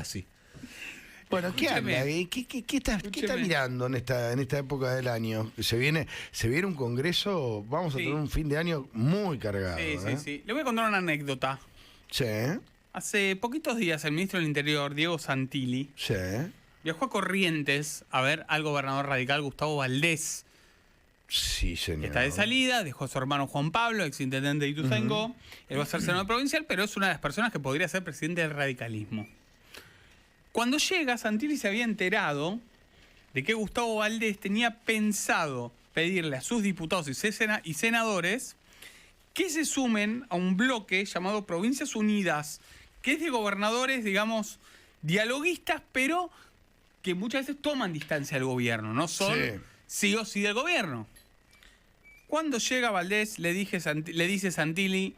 casi. Bueno, ¿qué anda? ¿Qué está mirando en esta época del año? Se viene un congreso, vamos a tener un fin de año muy cargado. Sí. Le voy a contar una anécdota. Sí. Hace poquitos días el ministro del Interior, Diego Santilli, viajó a Corrientes a ver al gobernador radical Gustavo Valdés. Sí, señor. Está de salida, dejó a su hermano Juan Pablo, exintendente de Ituzaingó. Él va a ser senador provincial, pero es una de las personas que podría ser presidente del radicalismo. Cuando llega, Santilli se había enterado de que Gustavo Valdés tenía pensado pedirle a sus diputados y senadores que se sumen a un bloque llamado Provincias Unidas, que es de gobernadores, digamos, dialoguistas, pero que muchas veces toman distancia del gobierno, no son sí o sí del gobierno. Cuando llega Valdés, le dice Santilli,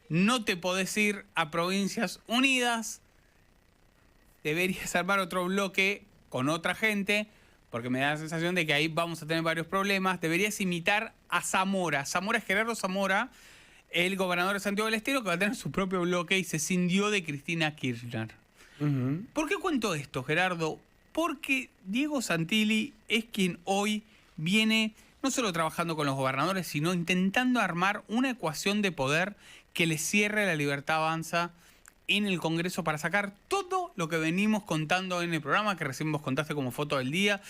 no te podés ir a Provincias Unidas, deberías armar otro bloque con otra gente, porque me da la sensación de que ahí vamos a tener varios problemas. Deberías imitar a Zamora. Zamora es Gerardo Zamora, el gobernador de Santiago del Estero, que va a tener su propio bloque y se cindió de Cristina Kirchner. ¿Por qué cuento esto, Gerardo? Porque Diego Santilli es quien hoy viene no solo trabajando con los gobernadores, sino intentando armar una ecuación de poder que le cierre la Libertad Avanza en el Congreso para sacar todo lo que venimos contando en el programa, que recién vos contaste como foto del día.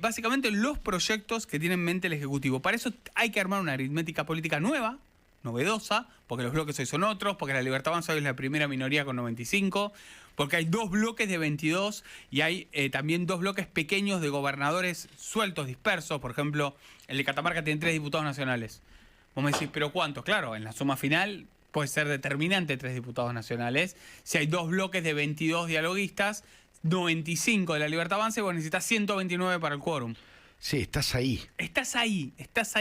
Básicamente los proyectos que tiene en mente el Ejecutivo. Para eso hay que armar una aritmética política nueva, novedosa, porque los bloques hoy son otros, porque la Libertad Avanza hoy es la primera minoría con 95, porque hay 2 bloques de 22 y hay también 2 bloques pequeños de gobernadores sueltos, dispersos. Por ejemplo, el de Catamarca tiene 3 diputados nacionales. Vos me decís, ¿pero cuántos? Claro, en la suma final puede ser determinante 3 diputados nacionales. Si hay 2 bloques de 22 dialoguistas, 95 de la Libertad Avanza, y vos necesitas 129 para el quórum. Sí, estás ahí. Estás ahí,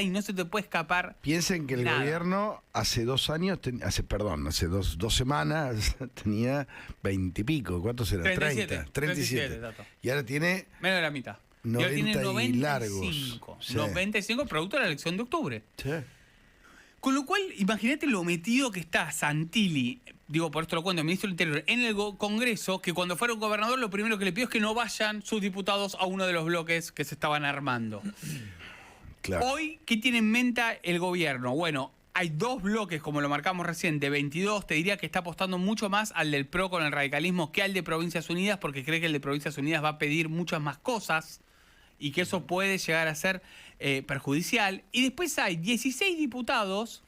no se te puede escapar. Piensen que el gobierno hace 2 años, hace 2 semanas, tenía 20 y pico. ¿Cuántos eran? 37. 37. Y ahora tiene... menos de la mitad. 90 y ahora tiene 95. Y largos. 95 producto de la elección de octubre. Sí. Con lo cual, imagínate lo metido que está Santilli, digo, por esto lo cuento, el ministro del Interior, en el Congreso, que cuando fuera un gobernador lo primero que le pidió es que no vayan sus diputados a uno de los bloques que se estaban armando. Claro. Hoy, ¿qué tiene en mente el gobierno? Bueno, hay 2 bloques, como lo marcamos recién, de 22. Te diría que está apostando mucho más al del PRO con el radicalismo que al de Provincias Unidas, porque cree que el de Provincias Unidas va a pedir muchas más cosas y que eso puede llegar a ser perjudicial. Y después hay 16 diputados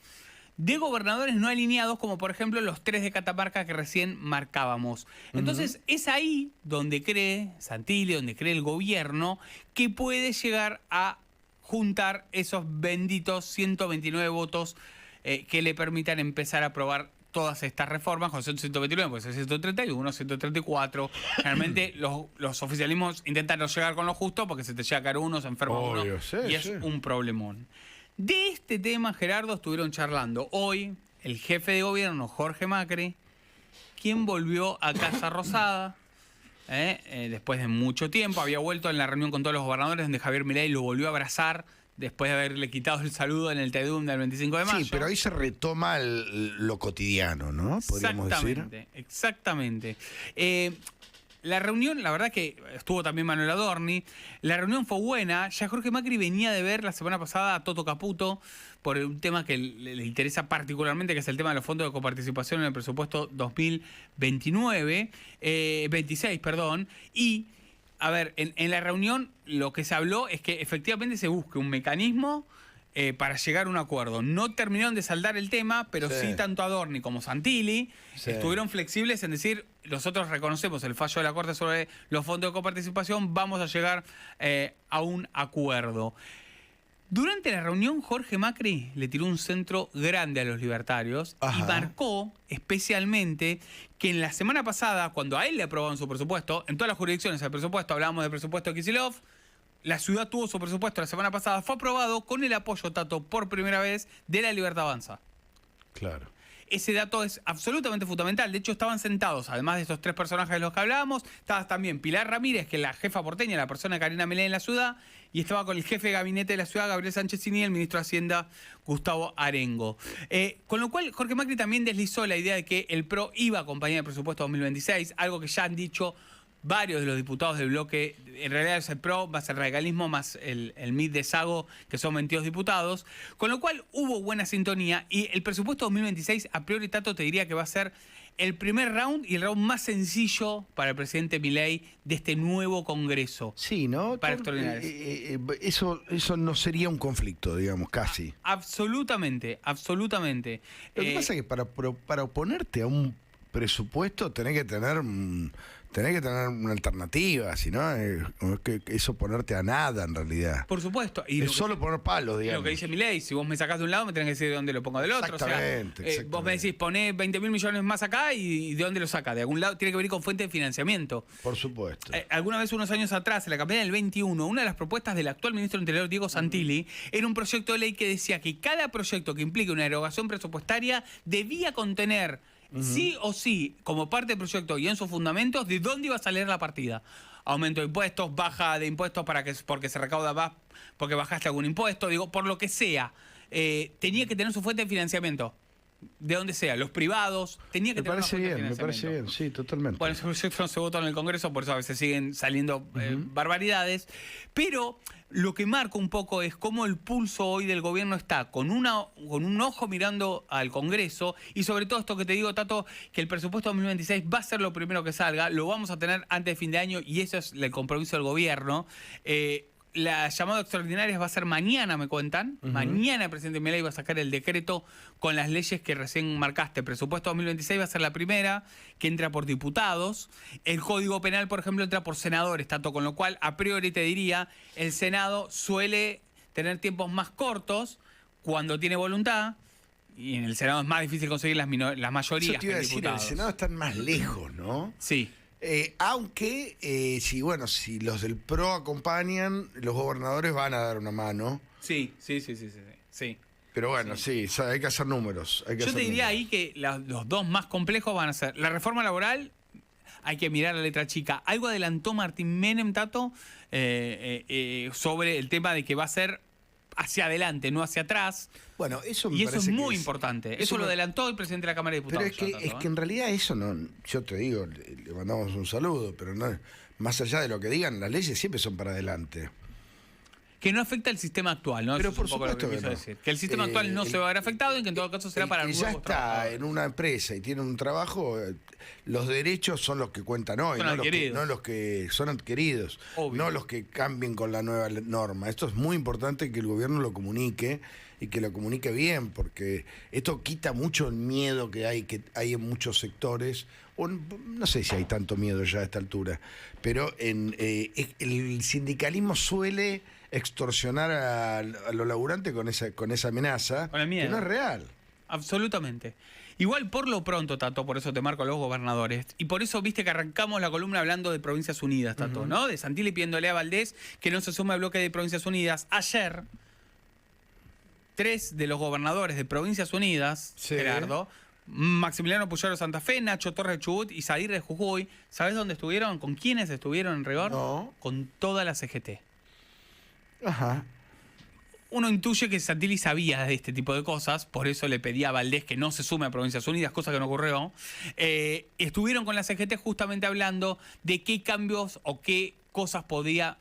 de gobernadores no alineados, como por ejemplo los 3 de Catamarca que recién marcábamos. Entonces es ahí donde cree Santilli, donde cree el gobierno, que puede llegar a juntar esos benditos 129 votos que le permitan empezar a aprobar todas estas reformas. Con 129 puede ser 131, 134. Generalmente los oficialismos intentan no llegar con lo justo porque se te llega a caer uno, se enferma uno y es un problemón. De este tema, Gerardo, estuvieron charlando hoy el jefe de gobierno, Jorge Macri, quien volvió a Casa Rosada después de mucho tiempo. Había vuelto en la reunión con todos los gobernadores donde Javier Milei lo volvió a abrazar después de haberle quitado el saludo en el TEDUM del 25 de mayo. Sí, pero ahí se retoma lo cotidiano, ¿no? Podríamos decir. Exactamente. La reunión, la verdad que estuvo también Manuel Adorni, la reunión fue buena. Ya Jorge Macri venía de ver la semana pasada a Toto Caputo por un tema que le interesa particularmente, que es el tema de los fondos de coparticipación en el presupuesto 26, perdón, y a ver, en la reunión lo que se habló es que efectivamente se busque un mecanismo para llegar a un acuerdo. No terminaron de saldar el tema, pero sí tanto Adorni como Santilli estuvieron flexibles en decir, nosotros reconocemos el fallo de la Corte sobre los fondos de coparticipación, vamos a llegar a un acuerdo. Durante la reunión, Jorge Macri le tiró un centro grande a los libertarios y marcó especialmente que en la semana pasada, cuando a él le aprobaron su presupuesto, en todas las jurisdicciones del presupuesto, hablábamos del presupuesto de Kicillof, la ciudad tuvo su presupuesto la semana pasada, fue aprobado con el apoyo, Tato, por primera vez, de la Libertad Avanza. Claro. Ese dato es absolutamente fundamental. De hecho, estaban sentados, además de estos 3 personajes de los que hablábamos, estaba también Pilar Ramírez, que es la jefa porteña, la persona de Karina Milei en la ciudad, y estaba con el jefe de gabinete de la ciudad, Gabriel Sánchez-Cini, y el ministro de Hacienda, Gustavo Arengo. Con lo cual, Jorge Macri también deslizó la idea de que el PRO iba a acompañar el presupuesto 2026, algo que ya han dicho varios de los diputados del bloque, en realidad es el PRO, más el radicalismo, más el MIT de Sago, que son 22 diputados, con lo cual hubo buena sintonía y el presupuesto 2026, a priori, Tato, te diría que va a ser el primer round y el round más sencillo para el presidente Milei de este nuevo Congreso. Sí, ¿no? Para extraordinarios. Eso no sería un conflicto, digamos, casi. Absolutamente, absolutamente. Lo que pasa es que para oponerte a un presupuesto tenés que tener una alternativa, si no, es oponerte a nada en realidad. Por supuesto. Y es solo poner palos, digamos. Lo que dice Milei, si vos me sacás de un lado, me tenés que decir de dónde lo pongo del otro. Exactamente, o sea, vos me decís, poné 20.000 millones más acá y ¿de dónde lo saca? De algún lado tiene que venir con fuente de financiamiento. Por supuesto. Alguna vez, unos años atrás, en la campaña del 21, una de las propuestas del actual ministro del Interior, Diego Santilli, era un proyecto de ley que decía que cada proyecto que implique una erogación presupuestaria debía contener sí o sí, como parte del proyecto y en sus fundamentos, de dónde iba a salir la partida. Aumento de impuestos, baja de impuestos porque se recauda más, porque bajaste algún impuesto, digo, por lo que sea. Tenía que tener su fuente de financiamiento. De donde sea, los privados, tenía que tener una fuente de financiamiento. Me parece bien, sí, totalmente. Bueno, ese proyecto no se votó en el Congreso, por eso a veces siguen saliendo barbaridades. Pero lo que marca un poco es cómo el pulso hoy del gobierno está con un ojo mirando al Congreso y sobre todo esto que te digo, Tato, que el presupuesto 2026 va a ser lo primero que salga, lo vamos a tener antes de fin de año y eso es el compromiso del gobierno. La llamada extraordinaria va a ser mañana, me cuentan. Mañana el presidente Milei va a sacar el decreto con las leyes que recién marcaste. El presupuesto 2026 va a ser la primera, que entra por diputados. El Código Penal, por ejemplo, entra por senadores, tanto con lo cual, a priori te diría, el Senado suele tener tiempos más cortos cuando tiene voluntad. Y en el Senado es más difícil conseguir las mayorías. Eso te iba a decir, en el Senado están más lejos, ¿no? Sí. Aunque, si los del PRO acompañan, los gobernadores van a dar una mano. Sí. Pero bueno, sí, hay que hacer números. Yo te diría ahí que los dos más complejos van a ser la reforma laboral. Hay que mirar la letra chica. Algo adelantó Martín Menem, Tato, sobre el tema de que va a ser hacia adelante, no hacia atrás. Bueno, eso me y eso parece es muy importante. Eso lo adelantó el presidente de la Cámara de Diputados. Pero es que en realidad eso no, yo te digo, le mandamos un saludo, pero no, más allá de lo que digan, las leyes siempre son para adelante. Que no afecta al sistema actual, ¿no? Pero eso por es un poco supuesto lo que quiso no. decir. Que el sistema actual no se va a ver afectado y que en todo caso será para el que nuevos ya está trabajadores. en una empresa y tiene un trabajo, los derechos son los que cuentan hoy, no los que son adquiridos, no los que cambien con la nueva norma. Esto es muy importante que el gobierno lo comunique y que lo comunique bien, porque esto quita mucho el miedo que hay en muchos sectores. No sé si hay tanto miedo ya a esta altura, pero el sindicalismo suele extorsionar a los laburantes con esa amenaza, con el miedo, que no es real. Absolutamente. Igual por lo pronto, Tato, por eso te marco a los gobernadores, y por eso viste que arrancamos la columna hablando de Provincias Unidas, Tato, ¿no? De Santilli pidiéndole a Valdés que no se sume al bloque de Provincias Unidas. Ayer, 3 de los gobernadores de Provincias Unidas, sí, Gerardo, Maximiliano Puyaro Santa Fe, Nacho Torres de Chubut y Sadir de Jujuy, ¿sabés dónde estuvieron? ¿Con quiénes estuvieron en rigor? No. Con toda la CGT. Ajá. Uno intuye que Santilli sabía de este tipo de cosas, por eso le pedía a Valdés que no se sume a Provincias Unidas, cosa que no ocurrió. Estuvieron con la CGT justamente hablando de qué cambios o qué cosas podía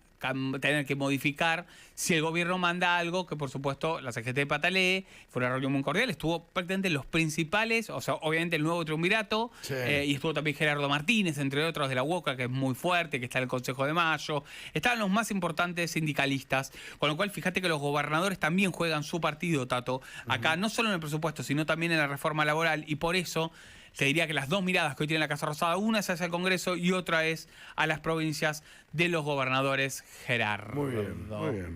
tener que modificar si el gobierno manda algo, que por supuesto la CGT patalee. Fue una reunión muy cordial, estuvo prácticamente los principales, o sea, obviamente el nuevo triunvirato, sí, y estuvo también Gerardo Martínez, entre otros, de la UOCA, que es muy fuerte, que está en el Consejo de Mayo. Estaban los más importantes sindicalistas, con lo cual fíjate que los gobernadores también juegan su partido, Tato, acá, no solo en el presupuesto, sino también en la reforma laboral, y por eso te diría que las dos miradas que hoy tiene la Casa Rosada, una es hacia el Congreso y otra es a las provincias de los gobernadores, Gerardo. Muy bien, muy bien.